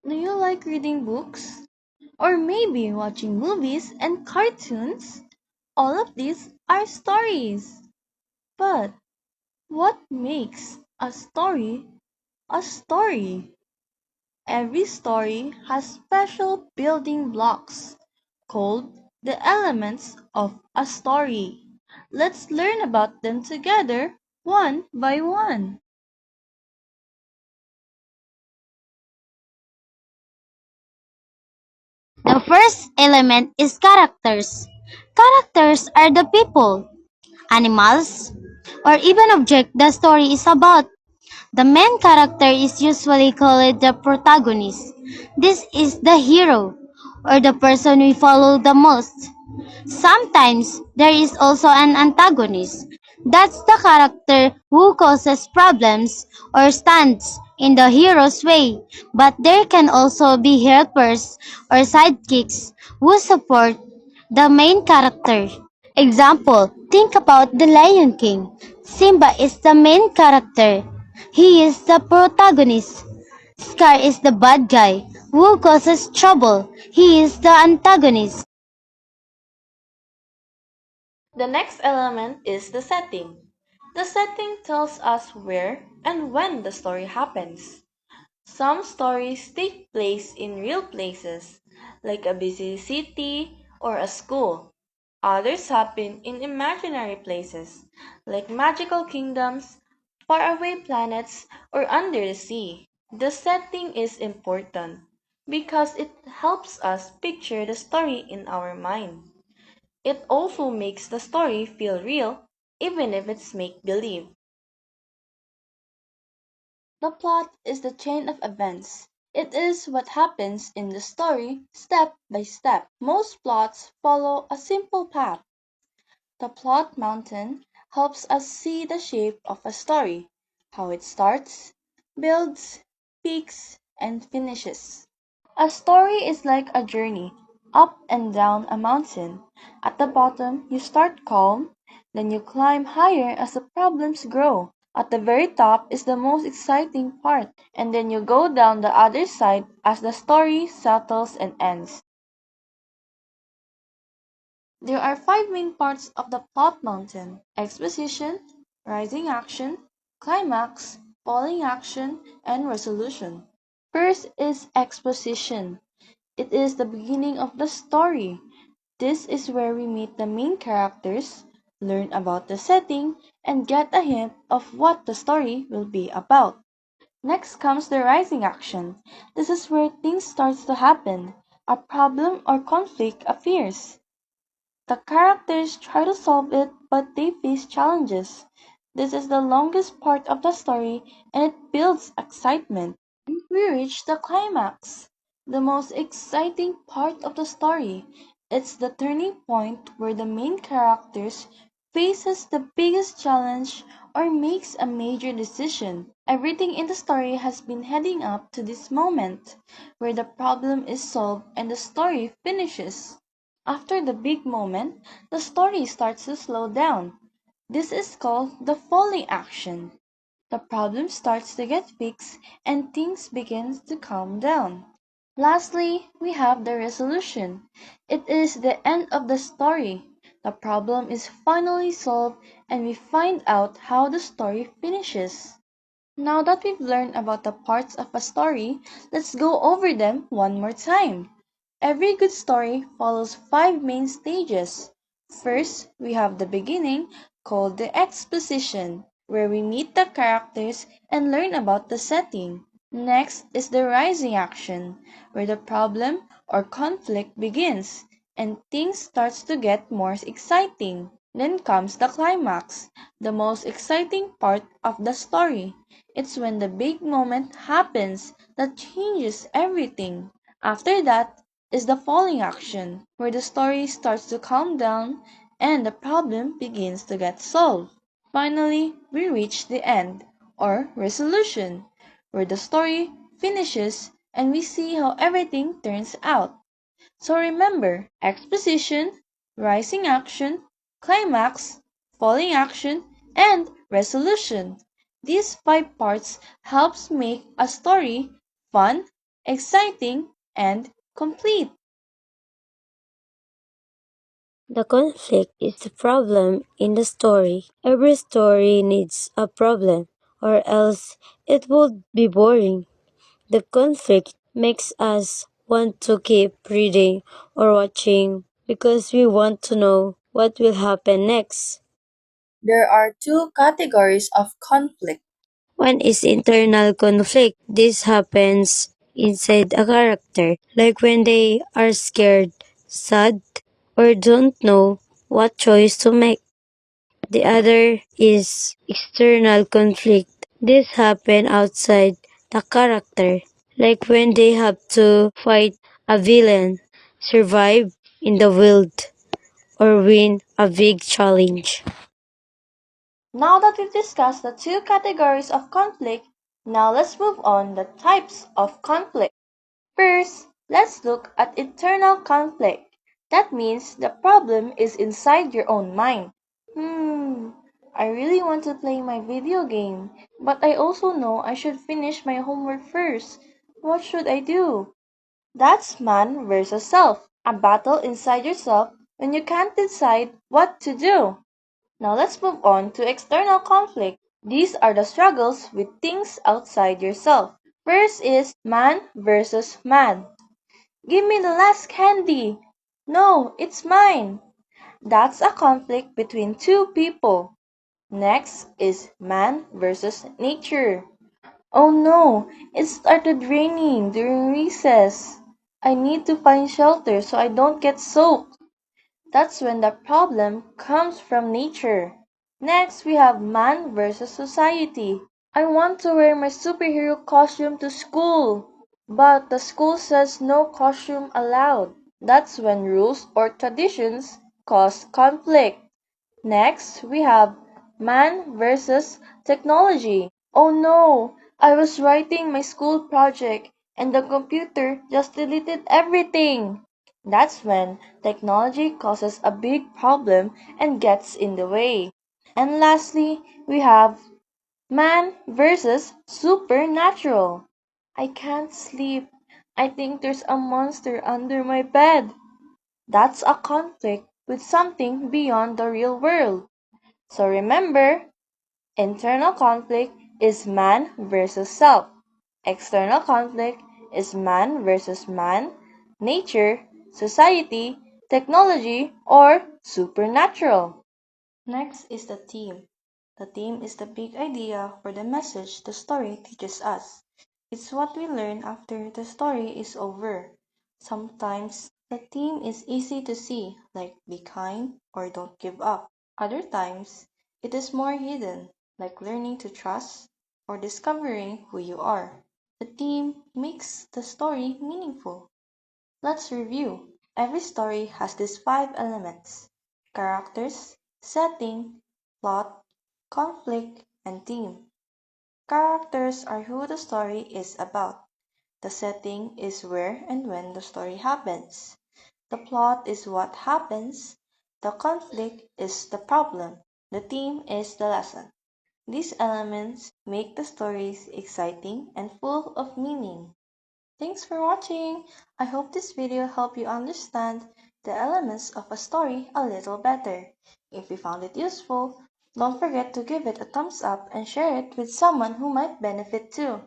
Do you like reading books? Or maybe watching movies and cartoons? All of these are stories. But what makes a story a story? Every story has special building blocks called the elements of a story. Let's learn about them together one by one. The first element is characters. Characters are the people, animals, or even object the story is about. The main character is usually called the protagonist. This is the hero, or the person we follow the most. Sometimes there is also an antagonist. That's the character who causes problems or stands in the hero's way. But there can also be helpers or sidekicks who support the main character. Example, think about the Lion King. Simba is the main character. He is the protagonist. Scar is the bad guy who causes trouble. He is the antagonist. The next element is the setting. The setting tells us where and when the story happens. Some stories take place in real places, like a busy city or a school. Others happen in imaginary places, like magical kingdoms, faraway planets, or under the sea. The setting is important because it helps us picture the story in our mind. It also makes the story feel real, even if it's make believe. The plot is the chain of events. It is what happens in the story step by step. Most plots follow a simple path. The plot mountain helps us see the shape of a story, how it starts, builds, peaks, and finishes. A story is like a journey up and down a mountain. At the bottom, you start calm, then you climb higher as the problems grow. At the very top is the most exciting part, and then you go down the other side as the story settles and ends. There are five main parts of the plot mountain: exposition, rising action, climax, falling action, and resolution. First is exposition. It is the beginning of the story. This is where we meet the main characters, learn about the setting, and get a hint of what the story will be about. Next comes the rising action. This is where things start to happen. A problem or conflict appears. The characters try to solve it, but they face challenges. This is the longest part of the story and it builds excitement. We reach the climax, the most exciting part of the story. It's the turning point where the main characters faces the biggest challenge or makes a major decision. Everything in the story has been heading up to this moment where the problem is solved and the story finishes. After the big moment, the story starts to slow down. This is called the falling action. The problem starts to get fixed and things begin to calm down. Lastly, we have the resolution. It is the end of the story. The problem is finally solved and we find out how the story finishes. Now that we've learned about the parts of a story, let's go over them one more time. Every good story follows five main stages. First, we have the beginning, called the exposition, where we meet the characters and learn about the setting. Next is the rising action, where the problem or conflict begins and things starts to get more exciting. Then comes the climax, the most exciting part of the story. It's when the big moment happens that changes everything. After that is the falling action, where the story starts to calm down and the problem begins to get solved. Finally, we reach the end, or resolution, where the story finishes and we see how everything turns out. So remember, exposition, rising action, climax, falling action, and resolution. These five parts helps make a story fun, exciting, and complete. The conflict is the problem in the story. Every story needs a problem, or else it would be boring. The conflict makes us want to keep reading or watching because we want to know what will happen next. There are two categories of conflict. One is internal conflict. This happens inside a character, like when they are scared, sad, or don't know what choice to make. The other is external conflict. This happens outside the character, like when they have to fight a villain, survive in the world, or win a big challenge. Now that we've discussed the two categories of conflict, now let's move on the types of conflict. First, let's look at internal conflict. That means the problem is inside your own mind. I really want to play my video game, but I also know I should finish my homework first. What should I do? That's man versus self, a battle inside yourself when you can't decide what to do. Now let's move on to external conflict. These are the struggles with things outside yourself. First is man versus man. Give me the last candy. No, it's mine. That's a conflict between two people. Next is man versus nature. Oh no, it started raining during recess. I need to find shelter so I don't get soaked. That's when the problem comes from nature. Next, we have man versus society. I want to wear my superhero costume to school, but the school says no costume allowed. That's when rules or traditions cause conflict. Next, we have man versus technology. Oh no, I was writing my school project and the computer just deleted everything. That's when technology causes a big problem and gets in the way. And lastly, we have man versus supernatural. I can't sleep. I think there's a monster under my bed. That's a conflict with something beyond the real world. So remember, internal conflict is man versus self. External conflict is man versus man, nature, society, technology, or supernatural. Next is the theme. The theme is the big idea or the message the story teaches us. It's what we learn after the story is over. Sometimes the theme is easy to see, like be kind or don't give up. Other times, it is more hidden, like learning to trust or discovering who you are. The theme makes the story meaningful. Let's review. Every story has these five elements: characters, setting, plot, conflict, and theme. Characters are who the story is about. The setting is where and when the story happens. The plot is what happens. The conflict is the problem. The theme is the lesson. These elements make the stories exciting and full of meaning. Thanks for watching! I hope this video helped you understand the elements of a story a little better. If you found it useful, don't forget to give it a thumbs up and share it with someone who might benefit too.